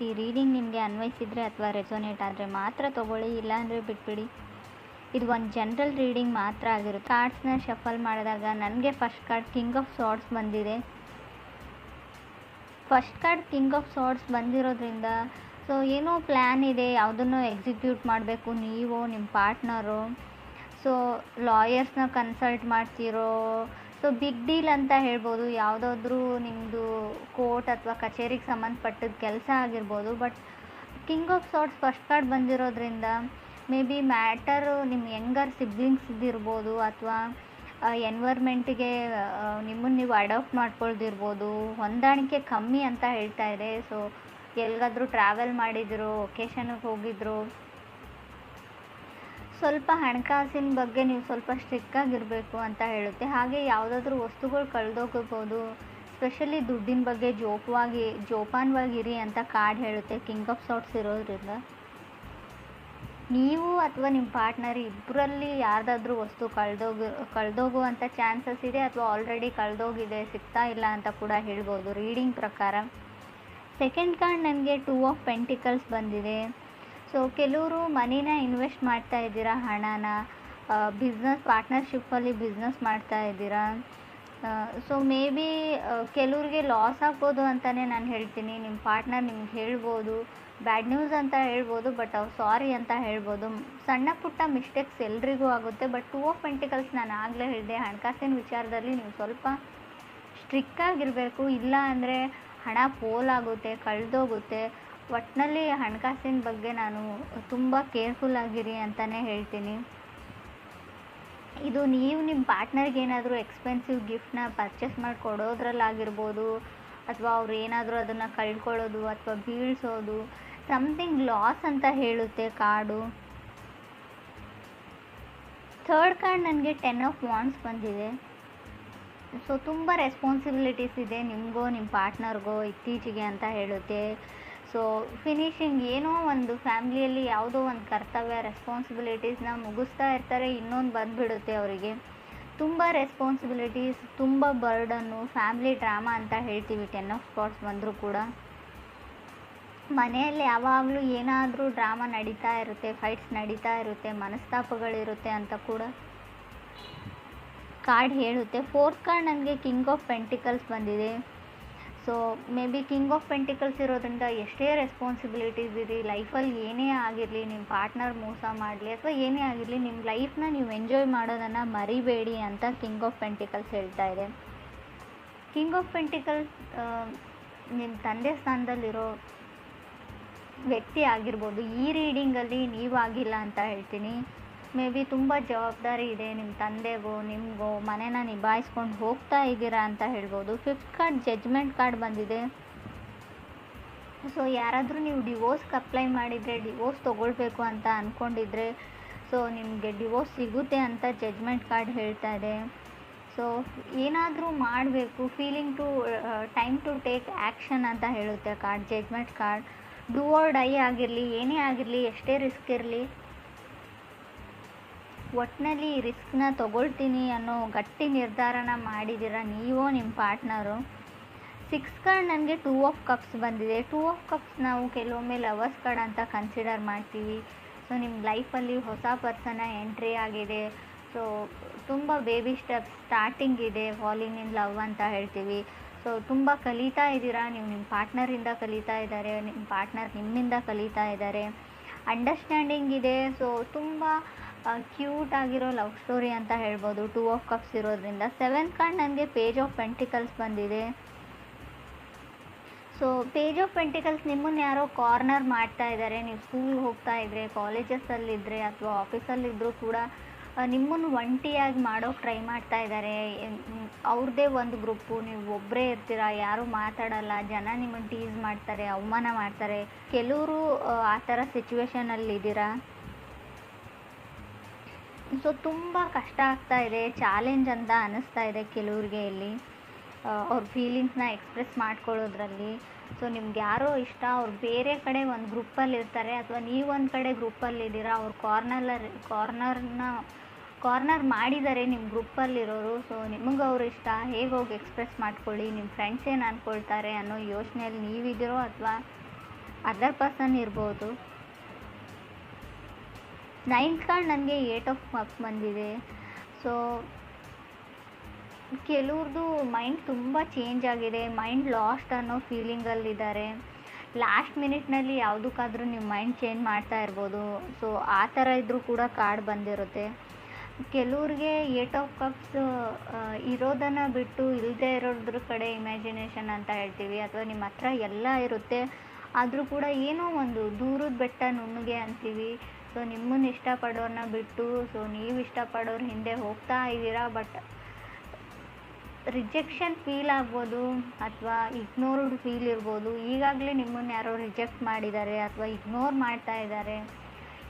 ಗಮನಿಸಿ. ರೀಡಿಂಗ್ ನಿಮಗೆ ಅನ್ವಯಿಸಿದರೆ ಅಥವಾ ರೆಸೊನೇಟ್ ಆದರೆ ಮಾತ್ರ ತೊಗೊಳ್ಳಿ, ಇಲ್ಲಾಂದರೆ ಬಿಟ್ಬಿಡಿ. ಇದು ಒಂದು ಜನರಲ್ ರೀಡಿಂಗ್ ಮಾತ್ರ ಆಗಿರುತ್ತೆ. ಕಾರ್ಡ್ಸ್ನ ಶಫಲ್ ಮಾಡಿದಾಗ ನನಗೆ ಫಸ್ಟ್ ಕಾರ್ಡ್ ಕಿಂಗ್ ಆಫ್ ಸಾರ್ಡ್ಸ್ ಬಂದಿದೆ. ಫಸ್ಟ್ ಕಾರ್ಡ್ ಕಿಂಗ್ ಆಫ್ ಸಾರ್ಡ್ಸ್ ಬಂದಿರೋದ್ರಿಂದ ಸೊ ಏನೋ ಪ್ಲ್ಯಾನ್ ಇದೆ, ಯಾವುದನ್ನು ಎಕ್ಸಿಕ್ಯೂಟ್ ಮಾಡಬೇಕು ನೀವು, ನಿಮ್ಮ ಪಾರ್ಟ್ನರು. ಸೊ ಲಾಯರ್ಸ್ನ ಕನ್ಸಲ್ಟ್ ಮಾಡ್ತಿರೋ, ಸೊ ಬಿಗ್ ಡೀಲ್ ಅಂತ ಹೇಳ್ಬೋದು. ಯಾವುದಾದ್ರೂ ನಿಮ್ಮದು ಕೋರ್ಟ್ ಅಥವಾ ಕಚೇರಿಗೆ ಸಂಬಂಧಪಟ್ಟಿದ್ದ ಕೆಲಸ ಆಗಿರ್ಬೋದು. But king of swords first card ಬಂದಿರೋದ್ರಿಂದ ಮೇ ಬಿ ಮ್ಯಾಟರು ನಿಮ್ಮ ಯಂಗರ್ ಸಿಬ್ಲಿಂಗ್ಸ್ದಿರ್ಬೋದು ಅಥವಾ ಎನ್ವೈರ್ಮೆಂಟಿಗೆ ನಿಮ್ಮನ್ನು ನೀವು ಅಡಾಪ್ಟ್ ಮಾಡ್ಕೊಳ್ದಿರ್ಬೋದು. ಹೊಂದಾಣಿಕೆ ಕಮ್ಮಿ ಅಂತ ಹೇಳ್ತಾ ಇದೆ. ಸೊ ಎಲ್ಲಿಗಾದರೂ ಟ್ರಾವೆಲ್ ಮಾಡಿದ್ರು, ಒಕೇಶನ್ಗೆ ಹೋಗಿದ್ರು, ಸ್ವಲ್ಪ ಹಣಕಾಸಿನ ಬಗ್ಗೆ ನೀವು ಸ್ವಲ್ಪ ಸ್ಟ್ರಿಕ್ಟಾಗಿರಬೇಕು ಅಂತ ಹೇಳುತ್ತೆ. ಹಾಗೆ ಯಾವುದಾದ್ರೂ ವಸ್ತುಗಳು ಕಳೆದೋಗಬಹುದು, ಸ್ಪೆಷಲಿ ದುಡ್ಡಿನ ಬಗ್ಗೆ ಜೋಪಾನವಾಗಿರಿ ಅಂತ ಕಾರ್ಡ್ ಹೇಳುತ್ತೆ ಕಿಂಗ್ ಆಫ್ ಸಾರ್ಡ್ಸ್ ಇರೋದ್ರಿಂದ. ನೀವು ಅಥವಾ ನಿಮ್ಮ ಪಾರ್ಟ್ನರ್ ಇಬ್ಬರಲ್ಲಿ ಯಾರ್ದಾದ್ರೂ ವಸ್ತು ಕಳೆದೋಗುವಂಥ ಚಾನ್ಸಸ್ ಇದೆ ಅಥವಾ ಆಲ್ರೆಡಿ ಕಳೆದೋಗಿದೆ, ಸಿಗ್ತಾ ಇಲ್ಲ ಅಂತ ಕೂಡ ಹೇಳ್ಬೋದು ರೀಡಿಂಗ್ ಪ್ರಕಾರ. ಸೆಕೆಂಡ್ ಕಾರ್ಡ್ ನನಗೆ 2 ಆಫ್ ಪೆಂಟಿಕಲ್ಸ್ ಬಂದಿದೆ. ಸೊ ಕೆಲವರು ಮನಿನ ಇನ್ವೆಸ್ಟ್ ಮಾಡ್ತಾ ಇದ್ದೀರಾ, ಹಣನ ಬಿಸ್ನೆಸ್ ಪಾರ್ಟ್ನರ್ಶಿಪ್ಪಲ್ಲಿ ಬಿಸ್ನೆಸ್ ಮಾಡ್ತಾ ಇದ್ದೀರಾ. ಸೊ ಮೇ ಬಿ ಕೆಲವ್ರಿಗೆ ಲಾಸ್ ಆಗ್ಬೋದು ಅಂತಲೇ ನಾನು ಹೇಳ್ತೀನಿ. ನಿಮ್ಮ ಪಾರ್ಟ್ನರ್ ನಿಮ್ಗೆ ಹೇಳ್ಬೋದು, ಬ್ಯಾಡ್ ನ್ಯೂಸ್ ಅಂತ ಹೇಳ್ಬೋದು, ಬಟ್ ಅವ್ರು ಸಾರಿ ಅಂತ ಹೇಳ್ಬೋದು. ಸಣ್ಣ ಪುಟ್ಟ ಮಿಸ್ಟೇಕ್ಸ್ ಎಲ್ರಿಗೂ ಆಗುತ್ತೆ. ಬಟ್ 2 ಆಫ್ ಪೆಂಟಿಕಲ್ಸ್ ನಾನು ಆಗಲೇ ಹೇಳಿದೆ, ಹಣಕಾಸಿನ ವಿಚಾರದಲ್ಲಿ ನೀವು ಸ್ವಲ್ಪ ಸ್ಟ್ರಿಕ್ಟಾಗಿರಬೇಕು. ಇಲ್ಲ ಅಂದರೆ ಹಣ ಪೋಲಾಗುತ್ತೆ, ಕಳೆದೋಗುತ್ತೆ. ಒಟ್ಟಿನಲ್ಲಿ ಹಣಕಾಸಿನ ಬಗ್ಗೆ ನಾನು ತುಂಬ ಕೇರ್ಫುಲ್ ಆಗಿರಿ ಅಂತಲೇ ಹೇಳ್ತೀನಿ. ಇದು ನೀವು ನಿಮ್ಮ ಪಾರ್ಟ್ನರ್ಗೆ ಏನಾದರೂ ಎಕ್ಸ್ಪೆನ್ಸಿವ್ ಗಿಫ್ಟ್ನ ಪರ್ಚೇಸ್ ಮಾಡಿ ಕೊಡೋದ್ರಲ್ಲಾಗಿರ್ಬೋದು, ಅಥವಾ ಅವ್ರು ಏನಾದರೂ ಅದನ್ನು ಕಳ್ಕೊಳ್ಳೋದು ಅಥವಾ ಬೀಳಿಸೋದು, ಸಮಥಿಂಗ್ ಲಾಸ್ ಅಂತ ಹೇಳುತ್ತೆ ಕಾರ್ಡು. ಥರ್ಡ್ ಕಾರ್ಡ್ ನನಗೆ 10 ಆಫ್ ವಾಂಡ್ಸ್ ಬಂದಿದೆ. ಸೊ ತುಂಬ ರೆಸ್ಪಾನ್ಸಿಬಿಲಿಟೀಸ್ ಇದೆ ನಿಮಗೋ ನಿಮ್ಮ ಪಾರ್ಟ್ನರ್ಗೋ ಇತ್ತೀಚೆಗೆ ಅಂತ ಹೇಳುತ್ತೆ. ಸೊ ಫಿನಿಶಿಂಗ್, ಏನೋ ಒಂದು ಫ್ಯಾಮ್ಲಿಯಲ್ಲಿ ಯಾವುದೋ ಒಂದು ಕರ್ತವ್ಯ ರೆಸ್ಪಾನ್ಸಿಬಿಲಿಟೀಸ್ನ ಮುಗಿಸ್ತಾ ಇರ್ತಾರೆ, ಇನ್ನೊಂದು ಬಂದುಬಿಡುತ್ತೆ ಅವರಿಗೆ. ತುಂಬ ರೆಸ್ಪಾನ್ಸಿಬಿಲಿಟೀಸ್, ತುಂಬ ಬರ್ಡನ್ನು, ಫ್ಯಾಮ್ಲಿ ಡ್ರಾಮಾ ಅಂತ ಹೇಳ್ತೀವಿ 10 ಆಫ್ ಸ್ಪಾಟ್ಸ್ ಬಂದರೂ ಕೂಡ. ಮನೆಯಲ್ಲಿ ಯಾವಾಗಲೂ ಏನಾದರೂ ಡ್ರಾಮಾ ನಡೀತಾ ಇರುತ್ತೆ, ಫೈಟ್ಸ್ ನಡೀತಾ ಇರುತ್ತೆ, ಮನಸ್ತಾಪಗಳಿರುತ್ತೆ ಅಂತ ಕೂಡ ಕಾರ್ಡ್ ಹೇಳುತ್ತೆ. ಫೋರ್ತ್ ಕಾರ್ಡ್ ನನಗೆ ಕಿಂಗ್ ಆಫ್ ಪೆಂಟಿಕಲ್ಸ್ ಬಂದಿದೆ. So may be king of pentacles ಇರೋದ್ರಿಂದ ಎಷ್ಟೇ ರೆಸ್ಪಾನ್ಸಿಬಿಲಿಟೀಸ್ ಇರಿ, ಲೈಫಲ್ಲಿ ಏನೇ ಆಗಿರಲಿ, ನಿಮ್ಮ ಪಾರ್ಟ್ನರ್ ಮೋಸ ಮಾಡಲಿ ಅಥವಾ ಏನೇ ಆಗಿರಲಿ, ನಿಮ್ಮ ಲೈಫ್ನ ನೀವು ಎಂಜಾಯ್ ಮಾಡೋದನ್ನು ಮರಿಬೇಡಿ ಅಂತ ಕಿಂಗ್ ಆಫ್ ಪೆಂಟಿಕಲ್ಸ್ ಹೇಳ್ತಾ ಇದೆ. ಕಿಂಗ್ ಆಫ್ ಪೆಂಟಿಕಲ್ಸ್ ನಿಮ್ಮ ತಂದೆ ಸ್ಥಾನದಲ್ಲಿರೋ ವ್ಯಕ್ತಿ ಆಗಿರ್ಬೋದು. ಈ ರೀಡಿಂಗಲ್ಲಿ ನೀವಾಗಿಲ್ಲ ಅಂತ ಹೇಳ್ತೀನಿ. ಮೇ ಬಿ ತುಂಬ ಜವಾಬ್ದಾರಿ ಇದೆ ನಿಮ್ಮ ತಂದೆಗೋ ನಿಮಗೋ, ಮನೇನ ನಿಭಾಯಿಸ್ಕೊಂಡು ಹೋಗ್ತಾ ಇದ್ದೀರಾ ಅಂತ ಹೇಳ್ಬೋದು. ಫಿಫ್ತ್ ಕಾರ್ಡ್ ಜಡ್ಜ್ಮೆಂಟ್ ಕಾರ್ಡ್ ಬಂದಿದೆ. ಸೊ ಯಾರಾದರೂ ನೀವು ಡಿವೋರ್ಸ್ಗೆ ಅಪ್ಲೈ ಮಾಡಿದರೆ, ಡಿವೋರ್ಸ್ ತೊಗೊಳ್ಬೇಕು ಅಂತ ಅಂದ್ಕೊಂಡಿದ್ರೆ, ಸೊ ನಿಮಗೆ ಡಿವೋರ್ಸ್ ಸಿಗುತ್ತೆ ಅಂತ ಜಡ್ಜ್ಮೆಂಟ್ ಕಾರ್ಡ್ ಹೇಳ್ತಾ ಇದೆ. ಸೊ ಏನಾದರೂ ಮಾಡಬೇಕು, ಟೈಮ್ ಟು ಟೇಕ್ ಆ್ಯಕ್ಷನ್ ಅಂತ ಹೇಳುತ್ತೆ card, judgement card. Do or die ಆಗಿರಲಿ, ಏನೇ ಆಗಿರಲಿ, ಎಷ್ಟೇ ರಿಸ್ಕ್ ಇರಲಿ, ಒಟ್ಟಿನಲ್ಲಿ ರಿಸ್ಕ್ನ ತೊಗೊಳ್ತೀನಿ ಅನ್ನೋ ಗಟ್ಟಿ ನಿರ್ಧಾರನ ಮಾಡಿದ್ದೀರ ನೀವೋ ನಿಮ್ಮ ಪಾರ್ಟ್ನರು. 6 ಕಾರ್ಡ್ ನನಗೆ 2 ಆಫ್ ಕಪ್ಸ್ ಬಂದಿದೆ. 2 ಆಫ್ ಕಪ್ಸ್ ನಾವು ಕೆಲವೊಮ್ಮೆ ಲವರ್ಸ್ ಕಾರ್ಡ್ ಅಂತ ಕನ್ಸಿಡರ್ ಮಾಡ್ತೀವಿ. ಸೊ ನಿಮ್ಮ ಲೈಫಲ್ಲಿ ಹೊಸ ಪರ್ಸನ ಎಂಟ್ರಿ ಆಗಿದೆ. ಸೊ ತುಂಬ ಬೇಬಿ ಸ್ಟೆಪ್ಸ್ ಸ್ಟಾರ್ಟಿಂಗ್ ಇದೆ, ಫಾಲಿಂಗ್ ಇನ್ ಲವ್ ಅಂತ ಹೇಳ್ತೀವಿ. ಸೊ ತುಂಬ ಕಲಿತಾ ಇದ್ದೀರಾ, ನೀವು ನಿಮ್ಮ ಪಾರ್ಟ್ನರಿಂದ ಕಲಿತಾ ಇದ್ದಾರೆ, ನಿಮ್ಮ ಪಾರ್ಟ್ನರ್ ನಿಮ್ಮಿಂದ ಕಲಿತಾ ಇದ್ದಾರೆ. ಅಂಡರ್ಸ್ಟ್ಯಾಂಡಿಂಗ್ ಇದೆ. ಸೊ ತುಂಬ ಕ್ಯೂಟ್ ಆಗಿರೋ ಲವ್ ಸ್ಟೋರಿ ಅಂತ ಹೇಳ್ಬೋದು 2 ಆಫ್ ಕಪ್ಸ್ ಇರೋದ್ರಿಂದ. 7th ಕಾರ್ಡ್ ನನಗೆ ಪೇಜ್ ಆಫ್ ಪೆಂಟಿಕಲ್ಸ್ ಬಂದಿದೆ. ಸೊ ಪೇಜ್ ಆಫ್ ಪೆಂಟಿಕಲ್ಸ್, ನಿಮ್ಮನ್ನು ಯಾರೋ ಕಾರ್ನರ್ ಮಾಡ್ತಾ ಇದ್ದಾರೆ. ನೀವು ಸ್ಕೂಲ್ಗೆ ಹೋಗ್ತಾ ಇದ್ದರೆ, ಕಾಲೇಜಸ್ಸಲ್ಲಿದ್ದರೆ ಅಥವಾ ಆಫೀಸಲ್ಲಿದ್ದರೂ ಕೂಡ ನಿಮ್ಮನ್ನು ಒಂಟಿಯಾಗಿ ಮಾಡೋಕ್ಕೆ ಟ್ರೈ ಮಾಡ್ತಾ ಇದ್ದಾರೆ. ಅವ್ರದ್ದೇ ಒಂದು ಗ್ರೂಪು, ನೀವು ಒಬ್ಬರೇ ಇರ್ತೀರ, ಯಾರೂ ಮಾತಾಡಲ್ಲ, ಜನ ನಿಮ್ಮನ್ನು ಟೀಸ್ ಮಾಡ್ತಾರೆ, ಅವಮಾನ ಮಾಡ್ತಾರೆ. ಕೆಲವರು ಆ ಥರ ಸಿಚುವೇಶನಲ್ಲಿದ್ದೀರಾ. ಸೊ ತುಂಬ ಕಷ್ಟ ಆಗ್ತಾ ಇದೆ, ಚಾಲೆಂಜ್ ಅಂತ ಅನ್ನಿಸ್ತಾ ಇದೆ ಕೆಲವ್ರಿಗೆ ಇಲ್ಲಿ ಅವ್ರ ಫೀಲಿಂಗ್ಸ್ನ ಎಕ್ಸ್ಪ್ರೆಸ್ ಮಾಡ್ಕೊಳ್ಳೋದ್ರಲ್ಲಿ. ಸೊ ನಿಮ್ಗೆ ಯಾರೋ ಇಷ್ಟ, ಅವ್ರು ಬೇರೆ ಕಡೆ ಒಂದು ಗ್ರೂಪಲ್ಲಿ ಇರ್ತಾರೆ ಅಥವಾ ನೀವು ಒಂದು ಕಡೆ ಗ್ರೂಪಲ್ಲಿದ್ದೀರಾ, ಅವ್ರು ಕಾರ್ನರ್ ಮಾಡಿದ್ದಾರೆ ನಿಮ್ಮ ಗ್ರೂಪಲ್ಲಿರೋರು. ಸೊ ನಿಮಗೆ ಅವ್ರು ಇಷ್ಟ, ಹೇಗೆ ಹೋಗಿ ಎಕ್ಸ್ಪ್ರೆಸ್ ಮಾಡ್ಕೊಳ್ಳಿ, ನಿಮ್ಮ ಫ್ರೆಂಡ್ಸ್ ಏನು ಅಂದ್ಕೊಳ್ತಾರೆ ಅನ್ನೋ ಯೋಚನೆಯಲ್ಲಿ ನೀವಿದ್ದೀರೋ ಅಥವಾ ಅದರ್ ಪರ್ಸನ್ ಇರ್ಬೋದು. 9th ಕಾರ್ಡ್ ನನಗೆ 8 ಆಫ್ ಕಪ್ಸ್ ಬಂದಿದೆ. ಸೊ ಕೆಲವ್ರದ್ದು ಮೈಂಡ್ ತುಂಬ ಚೇಂಜ್ ಆಗಿದೆ, ಮೈಂಡ್ ಲಾಸ್ಟ್ ಅನ್ನೋ ಫೀಲಿಂಗಲ್ಲಿದ್ದಾರೆ. ಲಾಸ್ಟ್ ಮಿನಿಟ್ನಲ್ಲಿ ಯಾವುದಕ್ಕಾದ್ರೂ ನೀವು ಮೈಂಡ್ ಚೇಂಜ್ ಮಾಡ್ತಾ ಇರ್ಬೋದು. ಸೊ ಆ ಥರ ಇದ್ದರೂ ಕೂಡ ಕಾರ್ಡ್ ಬಂದಿರುತ್ತೆ. ಕೆಲವ್ರಿಗೆ 8 ಆಫ್ ಕಪ್ಸ್ ಇರೋದನ್ನು ಬಿಟ್ಟು ಇಲ್ಲದೆ ಇರೋದ್ರ ಕಡೆ ಇಮ್ಯಾಜಿನೇಷನ್ ಅಂತ ಹೇಳ್ತೀವಿ, ಅಥವಾ ನಿಮ್ಮ ಹತ್ರ ಎಲ್ಲ ಇರುತ್ತೆ ಆದರೂ ಕೂಡ ಏನೋ ಒಂದು ದೂರದ ಬೆಟ್ಟ ನುಣ್ಣಗೆ ಅಂತೀವಿ. ಸೊ ನಿಮ್ಮನ್ನು ಇಷ್ಟಪಡೋರನ್ನ ಬಿಟ್ಟು ಸೊ ನೀವು ಇಷ್ಟಪಡೋರು ಹಿಂದೆ ಹೋಗ್ತಾ ಇದ್ದೀರಾ. ಬಟ್ ರಿಜೆಕ್ಷನ್ ಫೀಲ್ ಆಗ್ಬೋದು ಅಥವಾ ಇಗ್ನೋರ್ಡ್ ಫೀಲ್ ಇರ್ಬೋದು. ಈಗಾಗಲೇ ನಿಮ್ಮನ್ನು ಯಾರೋ ರಿಜೆಕ್ಟ್ ಮಾಡಿದ್ದಾರೆ ಅಥವಾ ಇಗ್ನೋರ್ ಮಾಡ್ತಾ ಇದ್ದಾರೆ,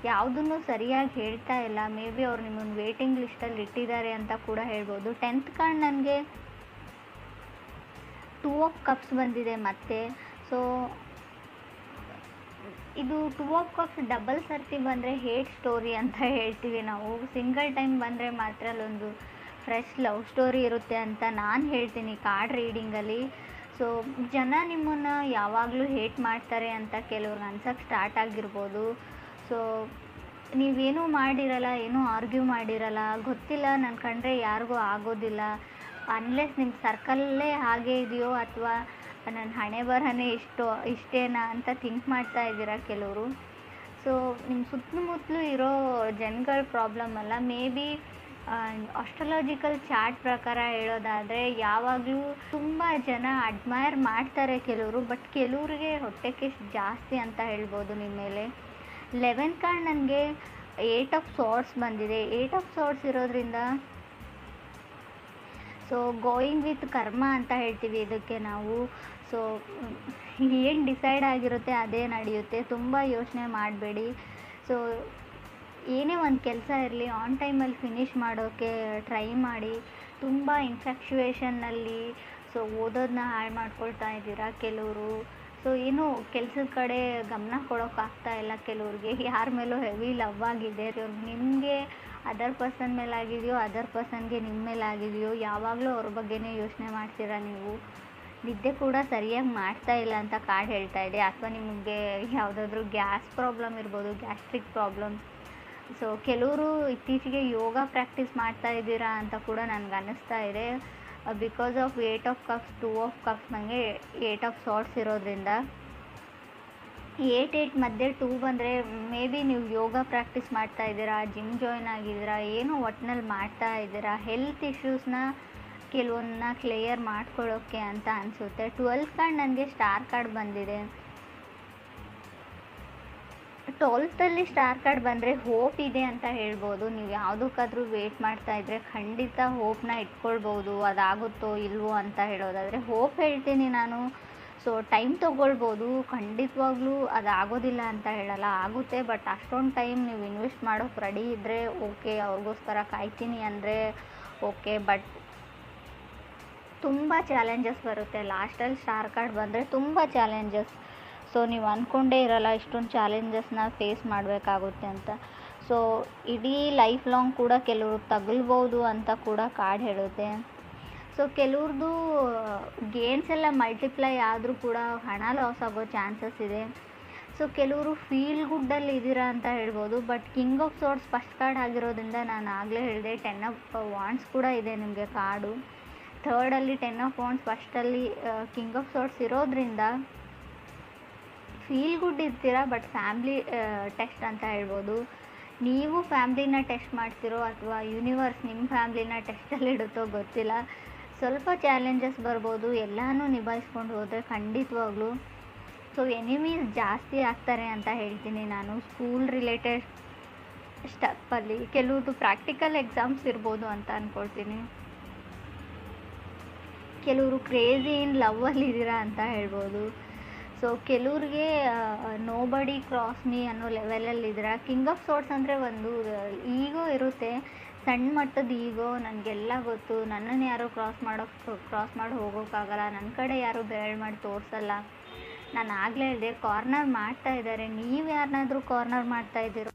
ಯಾವುದನ್ನು ಸರಿಯಾಗಿ ಹೇಳ್ತಾ ಇಲ್ಲ. ಮೇ ಬಿ ಅವ್ರು ನಿಮ್ಮನ್ನು ವೇಟಿಂಗ್ ಲಿಸ್ಟಲ್ಲಿ ಇಟ್ಟಿದ್ದಾರೆ ಅಂತ ಕೂಡ ಹೇಳ್ಬೋದು. 10th ಕಾರ್ಡ್ ನನಗೆ 2 ಆಫ್ ಕಪ್ಸ್ ಬಂದಿದೆ ಮತ್ತೆ. ಸೊ ಇದು 2 ಆಫ್ ಕಪ್ಸ್ ಡಬಲ್ ಸರ್ತಿ ಬಂದರೆ ಹೇಟ್ ಸ್ಟೋರಿ ಅಂತ ಹೇಳ್ತೀವಿ ನಾವು. ಸಿಂಗಲ್ ಟೈಮ್ ಬಂದರೆ ಮಾತ್ರ ಅಲ್ಲೊಂದು ಫ್ರೆಶ್ ಲವ್ ಸ್ಟೋರಿ ಇರುತ್ತೆ ಅಂತ ನಾನು ಹೇಳ್ತೀನಿ ಕಾರ್ಡ್ ರೀಡಿಂಗಲ್ಲಿ. ಸೊ ಜನ ನಿಮ್ಮನ್ನು ಯಾವಾಗಲೂ ಹೇಟ್ ಮಾಡ್ತಾರೆ ಅಂತ ಕೆಲವ್ರಿಗೆ ಅನ್ಸೋಕ್ಕೆ ಸ್ಟಾರ್ಟ್ ಆಗಿರ್ಬೋದು. ಸೊ ನೀವೇನೂ ಮಾಡಿರಲ್ಲ, ಏನೂ ಆರ್ಗ್ಯೂ ಮಾಡಿರಲ್ಲ, ಗೊತ್ತಿಲ್ಲ ನನ್ನ ಕಂಡ್ರೆ ಯಾರಿಗೂ ಆಗೋದಿಲ್ಲ, ಅನ್ಲೆಸ್ ನಿಮ್ಮ ಸರ್ಕಲ್ಲೇ ಹಾಗೆ ಇದೆಯೋ ಅಥವಾ ನನ್ನ ಹಣೆ ಬರಹನೇ ಇಷ್ಟೇನಾ ಅಂತ ಥಿಂಕ್ ಮಾಡ್ತಾ ಇದ್ದೀರಾ ಕೆಲವರು. ಸೊ ನಿಮ್ಮ ಸುತ್ತಮುತ್ತಲೂ ಇರೋ ಜನಗಳ ಪ್ರಾಬ್ಲಮ್ ಅಲ್ಲ. ಮೇ ಬಿ ಆಸ್ಟ್ರಾಲಜಿಕಲ್ ಚಾರ್ಟ್ ಪ್ರಕಾರ ಹೇಳೋದಾದರೆ ಯಾವಾಗಲೂ ತುಂಬ ಜನ ಅಡ್ಮೈರ್ ಮಾಡ್ತಾರೆ ಕೆಲವರು, ಬಟ್ ಕೆಲವ್ರಿಗೆ ಹೊಟ್ಟೆ ಕಿಚ್ಚು ಜಾಸ್ತಿ ಅಂತ ಹೇಳ್ಬೋದು ನಿಮ್ಮ ಮೇಲೆ. 11th ಕಾರ್ಡ್ ನನಗೆ 8 ಆಫ್ ಸಾರ್ಟ್ಸ್ ಬಂದಿದೆ. 8 ಆಫ್ ಸಾರ್ಟ್ಸ್ ಇರೋದ್ರಿಂದ ಸೊ ಗೋಯಿಂಗ್ ವಿತ್ ಕರ್ಮ ಅಂತ ಹೇಳ್ತೀವಿ ಇದಕ್ಕೆ ನಾವು. ಸೊ ಏನು ಡಿಸೈಡ್ ಆಗಿರುತ್ತೆ ಅದೇ ನಡೆಯುತ್ತೆ, ತುಂಬ ಯೋಚನೆ ಮಾಡಬೇಡಿ. ಸೊ ಏನೇ ಒಂದು ಕೆಲಸ ಇರಲಿ ಆನ್ ಟೈಮಲ್ಲಿ ಫಿನಿಷ್ ಮಾಡೋಕ್ಕೆ ಟ್ರೈ ಮಾಡಿ. ತುಂಬ ಇನ್ಫ್ಯಾಕ್ಚುಯೇಷನ್ನಲ್ಲಿ ಸೊ ಓದೋದನ್ನ ಹಾಳು ಮಾಡ್ಕೊಳ್ತಾ ಇದ್ದೀರಾ ಕೆಲವರು. ಸೊ ಏನು ಕೆಲಸದ ಕಡೆ ಗಮನ ಕೊಡೋಕ್ಕಾಗ್ತಾ ಇಲ್ಲ ಕೆಲವ್ರಿಗೆ. ಯಾರ ಮೇಲೂ ಹೆವಿ ಲವ್ ಆಗಿದೆ, ನಿಮಗೆ ಅದರ್ ಪರ್ಸನ್ ಮೇಲೆ ಆಗಿದೆಯೋ ಅದರ್ ಪರ್ಸನ್ಗೆ ನಿಮ್ಮ ಮೇಲೆ ಆಗಿದೆಯೋ, ಯಾವಾಗಲೂ ಅವ್ರ ಬಗ್ಗೆನೇ ಯೋಚನೆ ಮಾಡ್ತೀರಾ ನೀವು. ನಿದ್ದೆ ಕೂಡ ಸರಿಯಾಗಿ ಮಾಡ್ತಾ ಇಲ್ಲ ಅಂತ ಕಾರ್ಡ್ ಹೇಳ್ತಾ ಇದೆ. ಅಥವಾ ನಿಮಗೆ ಯಾವುದಾದ್ರೂ ಗ್ಯಾಸ್ ಪ್ರಾಬ್ಲಮ್ ಇರ್ಬೋದು, ಗ್ಯಾಸ್ಟ್ರಿಕ್ ಪ್ರಾಬ್ಲಮ್. ಸೊ ಕೆಲವರು ಇತ್ತೀಚೆಗೆ ಯೋಗ ಪ್ರಾಕ್ಟೀಸ್ ಮಾಡ್ತಾ ಇದ್ದೀರಾ ಅಂತ ಕೂಡ ನನಗೆ ಅನ್ನಿಸ್ತಾ ಇದೆ. Because of 8 of cups 2 of cups ನನಗೆ 8 ಆಫ್ ಸಾರ್ಟ್ಸ್ ಇರೋದ್ರಿಂದ 8 ಮಧ್ಯೆ 2 ಬಂದರೆ ಮೇ ಬಿ ನೀವು ಯೋಗ ಪ್ರಾಕ್ಟೀಸ್ ಮಾಡ್ತಾ ಇದ್ದೀರಾ, ಜಿಮ್ ಜಾಯ್ನ್ ಆಗಿದ್ದೀರಾ, ಏನೋ ಒಟ್ಟಿನಲ್ಲಿ ಮಾಡ್ತಾ ಇದ್ದೀರಾ. ಹೆಲ್ತ್ ಇಶ್ಯೂಸ್ನ ಕೆಲವೊಂದನ್ನ ಕ್ಲಿಯರ್ ಮಾಡ್ಕೊಳ್ಳೋಕ್ಕೆ ಅಂತ ಅನಿಸುತ್ತೆ. 12th ಕಾರ್ಡ್ ನನಗೆ ಸ್ಟಾರ್ ಕಾರ್ಡ್ ಬಂದಿದೆ. 12th ಸ್ಟಾರ್ ಕಾರ್ಡ್ ಬಂದರೆ ಹೋಪ್ ಇದೆ ಅಂತ ಹೇಳ್ಬೋದು. ನೀವು ಯಾವುದಕ್ಕಾದ್ರೂ ವೇಟ್ ಮಾಡ್ತಾ ಇದ್ದರೆ ಖಂಡಿತ ಹೋಪ್ನ ಇಟ್ಕೊಳ್ಬೋದು. ಅದಾಗುತ್ತೋ ಇಲ್ವೋ ಅಂತ ಹೇಳೋದಾದರೆ ಹೋಪ್ ಹೇಳ್ತೀನಿ ನಾನು. ಸೊ ಟೈಮ್ ತೊಗೊಳ್ಬೋದು, ಖಂಡಿತವಾಗ್ಲೂ ಅದಾಗೋದಿಲ್ಲ ಅಂತ ಹೇಳಲ್ಲ, ಆಗುತ್ತೆ. ಬಟ್ ಅಷ್ಟೊಂದು ಟೈಮ್ ನೀವು ಇನ್ವೆಸ್ಟ್ ಮಾಡೋಕ್ಕೆ ರೆಡಿ ಇದ್ದರೆ ಓಕೆ, ಅವ್ರಿಗೋಸ್ಕರ ಕಾಯ್ತೀನಿ ಅಂದರೆ ಓಕೆ. ಬಟ್ ತುಂಬ ಚಾಲೆಂಜಸ್ ಬರುತ್ತೆ. ಲಾಸ್ಟಲ್ಲಿ ಸ್ಟಾರ್ ಕಾರ್ಡ್ ಬಂದರೆ ತುಂಬ ಚಾಲೆಂಜಸ್. ಸೊ ನೀವು ಅಂದ್ಕೊಂಡೇ ಇರಲ್ಲ ಇಷ್ಟೊಂದು ಚಾಲೆಂಜಸ್ನ ಫೇಸ್ ಮಾಡಬೇಕಾಗುತ್ತೆ ಅಂತ. ಸೊ ಇಡೀ ಲೈಫ್ ಲಾಂಗ್ ಕೂಡ ಕೆಲವರು ತಗಲ್ಬೋದು ಅಂತ ಕೂಡ ಕಾರ್ಡ್ ಹೇಳುತ್ತೆ. ಸೊ ಕೆಲವ್ರದ್ದು ಗೇನ್ಸ್ ಎಲ್ಲ ಮಲ್ಟಿಪ್ಲೈ ಆದರೂ ಕೂಡ ಹಣ ಲಾಸ್ ಆಗೋ ಚಾನ್ಸಸ್ ಇದೆ. ಸೊ ಕೆಲವರು ಫೀಲ್ ಗುಡ್ಡಲ್ಲಿ ಇದ್ದೀರಾ ಅಂತ ಹೇಳ್ಬೋದು. But king of sorts first card ಆಗಿರೋದ್ರಿಂದ ನಾನು ಆಗಲೇ ಹೇಳಿದೆ 10 ಆಫ್ ವಾಂಡ್ಸ್ ಕೂಡ ಇದೆ ನಿಮಗೆ ಕಾರ್ಡು. 3rdಲ್ಲಿ 10 ಆಫ್ ವಾಂಡ್ಸ್, ಫಸ್ಟಲ್ಲಿ ಕಿಂಗ್ ಆಫ್ ಸಾರ್ಟ್ಸ್ ಇರೋದ್ರಿಂದ ಫೀಲ್ ಗುಡ್ ಇರ್ತೀರಾ. ಬಟ್ ಫ್ಯಾಮ್ಲಿ ಟೆಸ್ಟ್ ಅಂತ ಹೇಳ್ಬೋದು. ನೀವು ಫ್ಯಾಮ್ಲಿನ ಟೆಸ್ಟ್ ಮಾಡ್ತಿರೋ ಅಥವಾ ಯೂನಿವರ್ಸ್ ನಿಮ್ಮ ಫ್ಯಾಮ್ಲಿನ ಟೆಸ್ಟಲ್ಲಿ ಇಡುತ್ತೋ ಗೊತ್ತಿಲ್ಲ. ಸ್ವಲ್ಪ ಚಾಲೆಂಜಸ್ ಬರ್ಬೋದು, ಎಲ್ಲನೂ ನಿಭಾಯಿಸ್ಕೊಂಡು ಹೋದರೆ ಖಂಡಿತವಾಗ್ಲೂ. ಸೊ ಎನಿಮೀಸ್ ಜಾಸ್ತಿ ಆಗ್ತಾರೆ ಅಂತ ಹೇಳ್ತೀನಿ ನಾನು. ಸ್ಕೂಲ್ ರಿಲೇಟೆಡ್ ಸ್ಟೆಪ್ಪಲ್ಲಿ ಕೆಲವ್ರದ್ದು ಪ್ರಾಕ್ಟಿಕಲ್ ಎಕ್ಸಾಮ್ಸ್ ಇರ್ಬೋದು ಅಂತ ಅಂದ್ಕೊಳ್ತೀನಿ. ಕೆಲವರು ಕ್ರೇಜಿ ಇನ್ ಲವ್ವಲ್ಲಿ ಇದ್ದೀರಾ ಅಂತ ಹೇಳ್ಬೋದು. ಸೊ ಕೆಲವ್ರಿಗೆ ನೋಬಡಿ ಕ್ರಾಸ್ ಮೀ ಅನ್ನೋ ಲೆವೆಲಲ್ಲಿ ಇದ್ದೀರಾ. ಕಿಂಗ್ ಆಫ್ ಸಾರ್ಟ್ಸ್ ಅಂದರೆ ಒಂದು ಈಗೋ ಇರುತ್ತೆ, ಸಣ್ಣ ಮಟ್ಟದ ಈಗೋ. ನನಗೆಲ್ಲ ಗೊತ್ತು, ನನ್ನನ್ನು ಯಾರೂ ಕ್ರಾಸ್ ಮಾಡಿ ಹೋಗೋಕ್ಕಾಗಲ್ಲ, ನನ್ನ ಕಡೆ ಯಾರೂ ಬೆರಳು ಮಾಡಿ ತೋರಿಸಲ್ಲ. ನಾನು ಆಗಲೇ ಹೇಳಿದೆ, ಕಾರ್ನರ್ ಮಾಡ್ತಾ ಇದ್ದಾರೆ. ನೀವು ಯಾರನ್ನಾದ್ರೂ ಕಾರ್ನರ್ ಮಾಡ್ತಾ ಇದ್ದೀರೋ,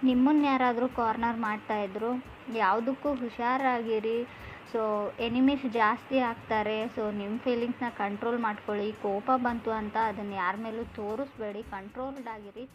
ನಿಮ್ಮನ್ನು ಯಾರಾದರೂ ಕಾರ್ನರ್ ಮಾಡ್ತಾಯಿದ್ರು, ಯಾವುದಕ್ಕೂ ಹುಷಾರಾಗಿರಿ. ಸೊ ಸೊ ಎನಿಮೀಸ್ ಜಾಸ್ತಿ ಆಗ್ತಾರೆ. ಸೊ ನಿಮ್ಮ ಫೀಲಿಂಗ್ಸ್ನ ಕಂಟ್ರೋಲ್ ಮಾಡ್ಕೊಳ್ಳಿ. ಕೋಪ ಬಂತು ಅಂತ ಅದನ್ನು ಯಾರ ಮೇಲೂ ತೋರಿಸ್ಬೇಡಿ, ಕಂಟ್ರೋಲ್ಡ್ ಆಗಿರಿ.